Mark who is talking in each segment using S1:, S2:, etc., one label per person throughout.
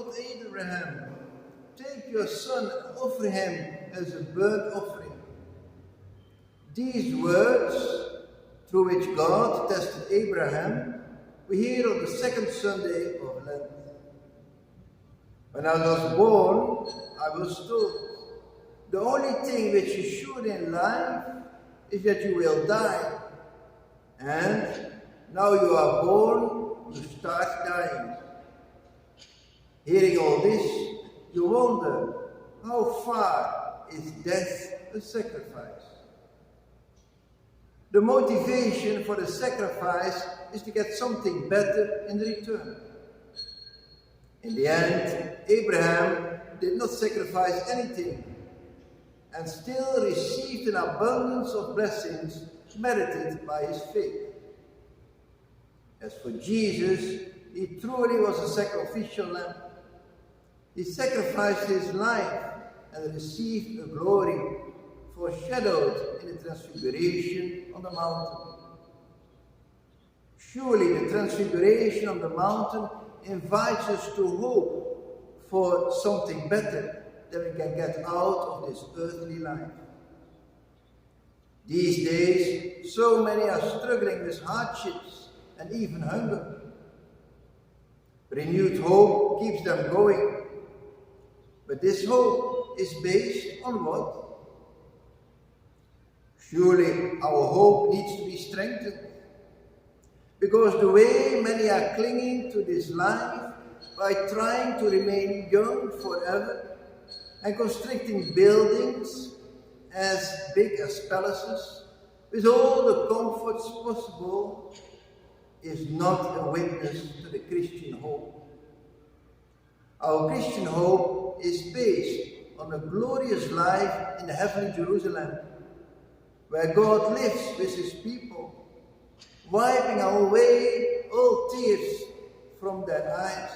S1: told Abraham, "Take your son and offer him as a burnt offering." These words, through which God tested Abraham, we hear on the second Sunday of Lent. When I was born, I was told, the only thing which is sure in life is that you will die. And now you are born, you start dying. Hearing all this, you wonder, how far is death a sacrifice? The motivation for the sacrifice is to get something better in return. In the end, Abraham did not sacrifice anything and still received an abundance of blessings merited by his faith. As for Jesus, he truly was a sacrificial lamb. He sacrificed his life and received a glory foreshadowed in the transfiguration on the mountain. Surely the transfiguration on the mountain invites us to hope for something better that we can get out of this earthly life. These days, so many are struggling with hardships and even hunger. Renewed hope keeps them going. But this hope is based on what? Surely our hope needs to be strengthened. Because the way many are clinging to this life by trying to remain young forever and constructing buildings as big as palaces with all the comforts possible is not a witness to the Christian hope. Our Christian hope is based on a glorious life in the heavenly Jerusalem, where God lives with his people, wiping away all tears from their eyes,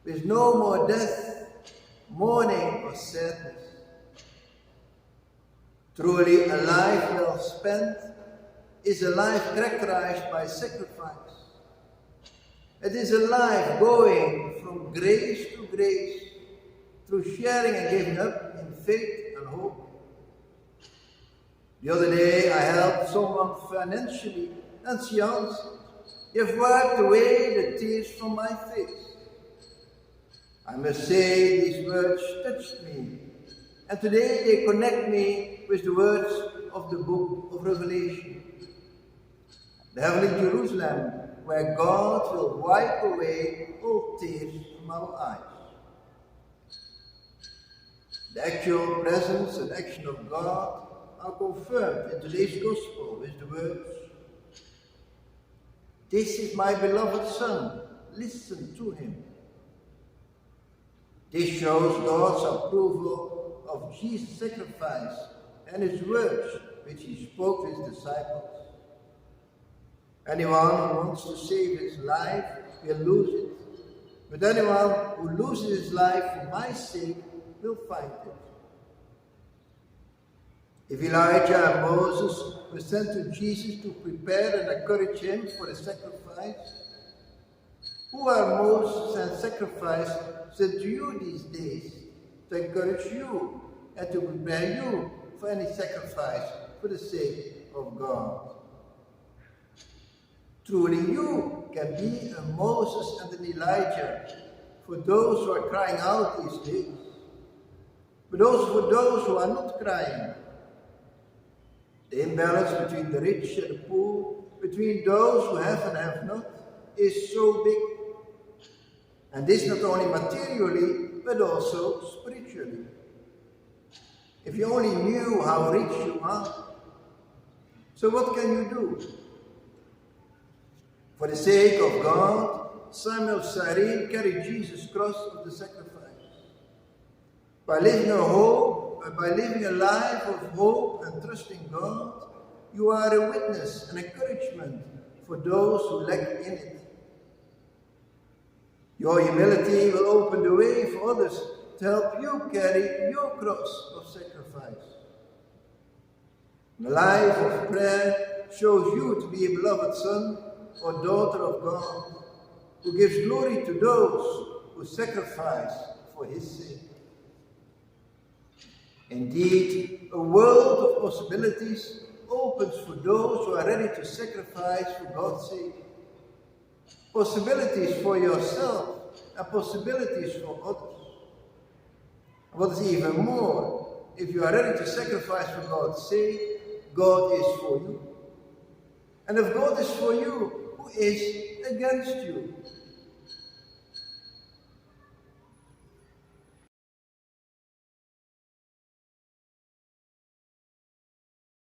S1: with no more death, mourning or sadness. Truly, a life well spent is a life characterized by sacrifice. It is a life going from grace to grace, through sharing and giving up in faith and hope. The other day I helped someone financially, and she answered, "You've wiped away the tears from my face." I must say these words touched me, and today they connect me with the words of the book of Revelation. The heavenly Jerusalem, where God will wipe away all tears from our eyes. The actual presence and action of God are confirmed in today's Gospel with the words, "This is my beloved Son, listen to him." This shows God's approval of Jesus' sacrifice and his words which he spoke to his disciples. Anyone who wants to save his life will lose it, but anyone who loses his life for my sake will find it. If Elijah and Moses were sent to Jesus to prepare and encourage him for the sacrifice, who are Moses and sacrifice sent to you these days to encourage you and to prepare you for any sacrifice for the sake of God? Truly you can be a Moses and an Elijah for those who are crying out these days, but also for those who are not crying. The imbalance between the rich and the poor, between those who have and have not, is so big. And this not only materially, but also spiritually. If you only knew how rich you are. So what can you do? For the sake of God, Simon of Cyrene carried Jesus' cross of the sacrifice. By living a life of hope and trusting God, you are a witness and encouragement for those who lack in it. Your humility will open the way for others to help you carry your cross of sacrifice. The life of prayer shows you to be a beloved son or daughter of God, who gives glory to those who sacrifice for his sake. Indeed, a world of possibilities opens for those who are ready to sacrifice for God's sake. Possibilities for yourself and possibilities for others. What is even more, if you are ready to sacrifice for God's sake, God is for you. And if God is for you, who is against you?